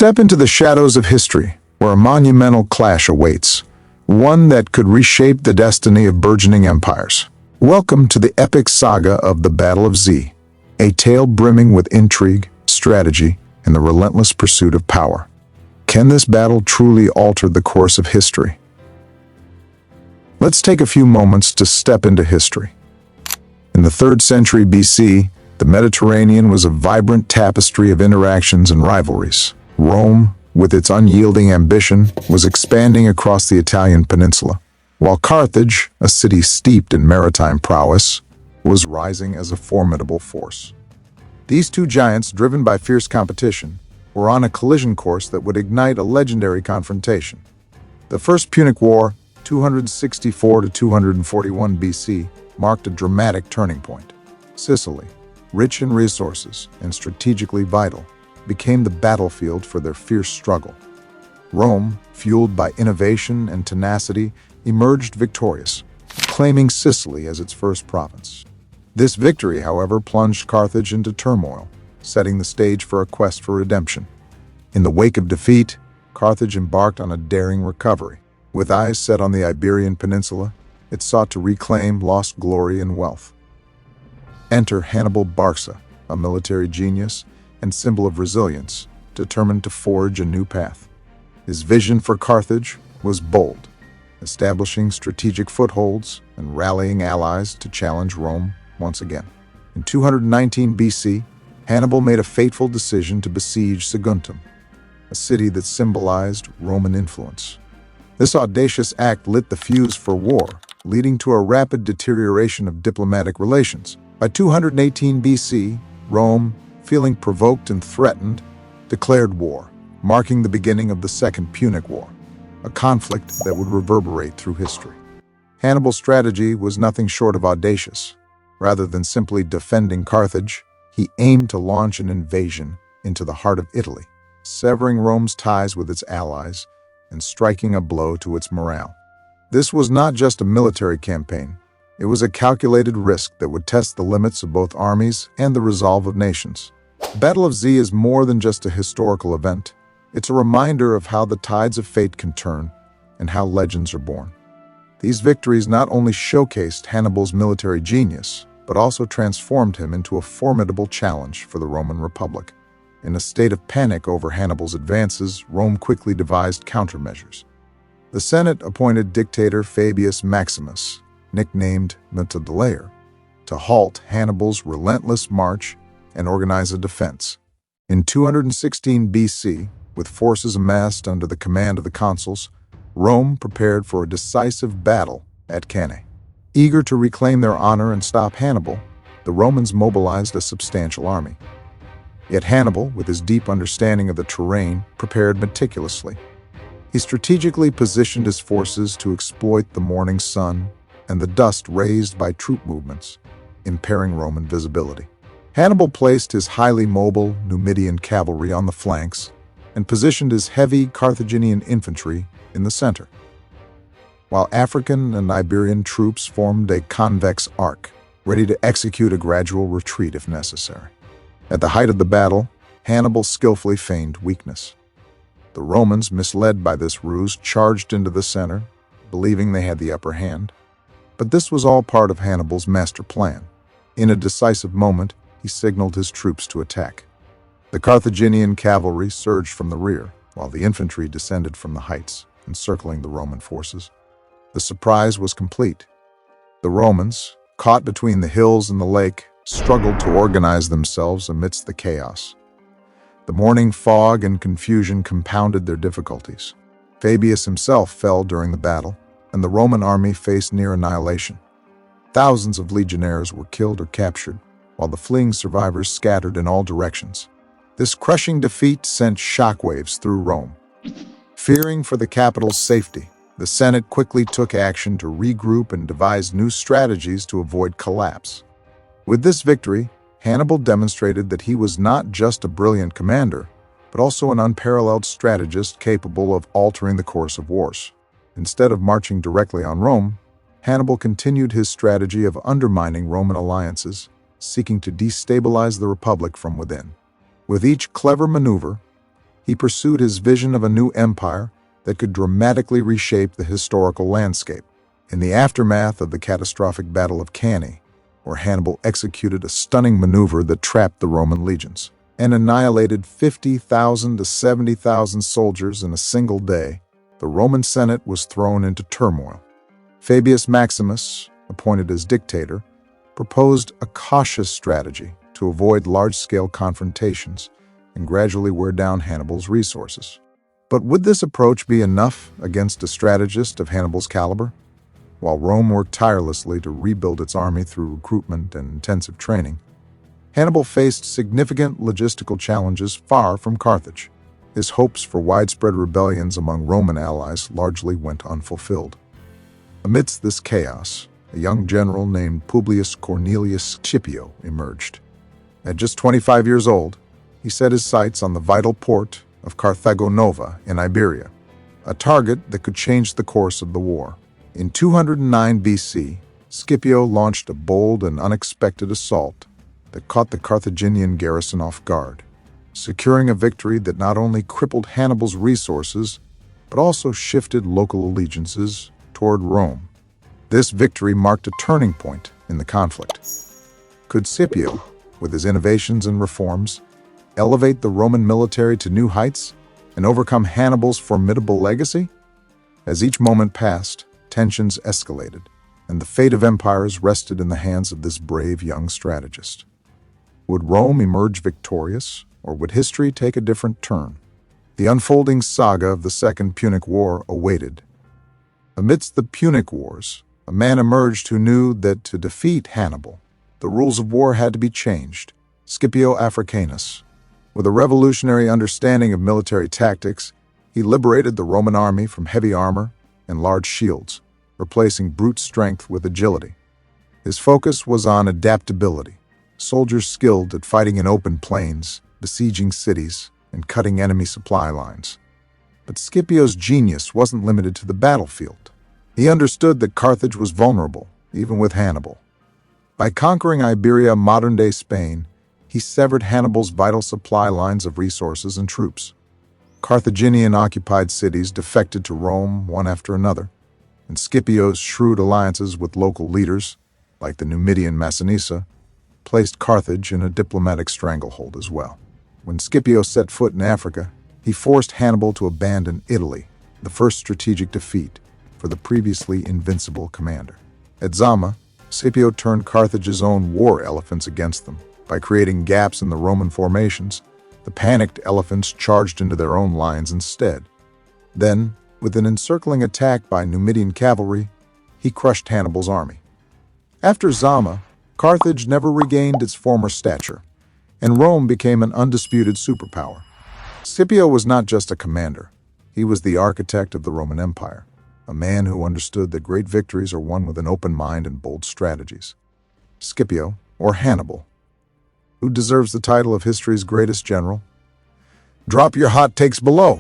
Step into the shadows of history, where a monumental clash awaits, one that could reshape the destiny of burgeoning empires. Welcome to the epic saga of the Battle of Z, a tale brimming with intrigue, strategy, and the relentless pursuit of power. Can this battle truly alter the course of history? Let's take a few moments to step into history. In the 3rd century BC, the Mediterranean was a vibrant tapestry of interactions and rivalries. Rome, with its unyielding ambition, was expanding across the Italian peninsula, while Carthage, a city steeped in maritime prowess, was rising as a formidable force. These two giants, driven by fierce competition, were on a collision course that would ignite a legendary confrontation. The First Punic War, 264 to 241 BC, marked a dramatic turning point. Sicily, rich in resources and strategically vital, became the battlefield for their fierce struggle. Rome, fueled by innovation and tenacity, emerged victorious, claiming Sicily as its first province. This victory, however, plunged Carthage into turmoil, setting the stage for a quest for redemption. In the wake of defeat, Carthage embarked on a daring recovery. With eyes set on the Iberian Peninsula, it sought to reclaim lost glory and wealth. Enter Hannibal Barca, a military genius and symbol of resilience, determined to forge a new path. His vision for Carthage was bold, establishing strategic footholds and rallying allies to challenge Rome once again. In 219 BC, Hannibal made a fateful decision to besiege Saguntum, a city that symbolized Roman influence. This audacious act lit the fuse for war, leading to a rapid deterioration of diplomatic relations. By 218 BC, Rome, feeling provoked and threatened, declared war, marking the beginning of the Second Punic War, a conflict that would reverberate through history. Hannibal's strategy was nothing short of audacious. Rather than simply defending Carthage, he aimed to launch an invasion into the heart of Italy, severing Rome's ties with its allies and striking a blow to its morale. This was not just a military campaign. It was a calculated risk that would test the limits of both armies and the resolve of nations. The Battle of Z is more than just a historical event. It's a reminder of how the tides of fate can turn and how legends are born. These victories not only showcased Hannibal's military genius, but also transformed him into a formidable challenge for the Roman Republic. In a state of panic over Hannibal's advances, Rome quickly devised countermeasures. The Senate appointed dictator Fabius Maximus, nicknamed Mutadelayer, to halt Hannibal's relentless march and organize a defense. In 216 BC, with forces amassed under the command of the consuls, Rome prepared for a decisive battle at Cannae. Eager to reclaim their honor and stop Hannibal, the Romans mobilized a substantial army. Yet Hannibal, with his deep understanding of the terrain, prepared meticulously. He strategically positioned his forces to exploit the morning sun and the dust raised by troop movements, impairing Roman visibility. Hannibal placed his highly mobile Numidian cavalry on the flanks and positioned his heavy Carthaginian infantry in the center, while African and Iberian troops formed a convex arc, ready to execute a gradual retreat if necessary. At the height of the battle, Hannibal skillfully feigned weakness. The Romans, misled by this ruse, charged into the center, believing they had the upper hand. But this was all part of Hannibal's master plan. In a decisive moment, he signaled his troops to attack. The Carthaginian cavalry surged from the rear, while the infantry descended from the heights, encircling the Roman forces. The surprise was complete. The Romans, caught between the hills and the lake, struggled to organize themselves amidst the chaos. The morning fog and confusion compounded their difficulties. Fabius himself fell during the battle, and the Roman army faced near annihilation. Thousands of legionnaires were killed or captured, while the fleeing survivors scattered in all directions. This crushing defeat sent shockwaves through Rome. Fearing for the capital's safety, the Senate quickly took action to regroup and devise new strategies to avoid collapse. With this victory, Hannibal demonstrated that he was not just a brilliant commander, but also an unparalleled strategist capable of altering the course of wars. Instead of marching directly on Rome, Hannibal continued his strategy of undermining Roman alliances, seeking to destabilize the Republic from within. With each clever maneuver, he He pursued his vision of a new empire that could dramatically reshape the historical landscape. In the aftermath of the catastrophic Battle of Cannae, where Hannibal executed a stunning maneuver that trapped the Roman legions and annihilated 50,000 to 70,000 soldiers in a single day, the Roman Senate was thrown into turmoil. Fabius Maximus, appointed as dictator, proposed a cautious strategy to avoid large-scale confrontations and gradually wear down Hannibal's resources. But would this approach be enough against a strategist of Hannibal's caliber? While Rome worked tirelessly to rebuild its army through recruitment and intensive training, Hannibal faced significant logistical challenges far from Carthage. His hopes for widespread rebellions among Roman allies largely went unfulfilled. Amidst this chaos, a young general named Publius Cornelius Scipio emerged. At just 25 years old, he set his sights on the vital port of Carthago Nova in Iberia, a target that could change the course of the war. In 209 BC, Scipio launched a bold and unexpected assault that caught the Carthaginian garrison off guard, securing a victory that not only crippled Hannibal's resources, but also shifted local allegiances toward Rome. This victory marked a turning point in the conflict. Could Scipio, with his innovations and reforms, elevate the Roman military to new heights and overcome Hannibal's formidable legacy? As each moment passed, tensions escalated, and the fate of empires rested in the hands of this brave young strategist. Would Rome emerge victorious, or would history take a different turn? The unfolding saga of the Second Punic War awaited. Amidst the Punic Wars, a man emerged who knew that to defeat Hannibal, the rules of war had to be changed. Scipio Africanus. With a revolutionary understanding of military tactics, he liberated the Roman army from heavy armor and large shields, replacing brute strength with agility. His focus was on adaptability, soldiers skilled at fighting in open plains, besieging cities, and cutting enemy supply lines. But Scipio's genius wasn't limited to the battlefield. He understood that Carthage was vulnerable, even with Hannibal. By conquering Iberia, modern-day Spain, he severed Hannibal's vital supply lines of resources and troops. Carthaginian-occupied cities defected to Rome one after another, and Scipio's shrewd alliances with local leaders, like the Numidian Massinissa, placed Carthage in a diplomatic stranglehold as well. When Scipio set foot in Africa, he forced Hannibal to abandon Italy, the first strategic defeat for the previously invincible commander. At Zama, Scipio turned Carthage's own war elephants against them. By creating gaps in the Roman formations, the panicked elephants charged into their own lines instead. Then, with an encircling attack by Numidian cavalry, he crushed Hannibal's army. After Zama, Carthage never regained its former stature, and Rome became an undisputed superpower. Scipio was not just a commander. He was the architect of the Roman Empire, a man who understood that great victories are won with an open mind and bold strategies. Scipio, or Hannibal, who deserves the title of history's greatest general? Drop your hot takes below.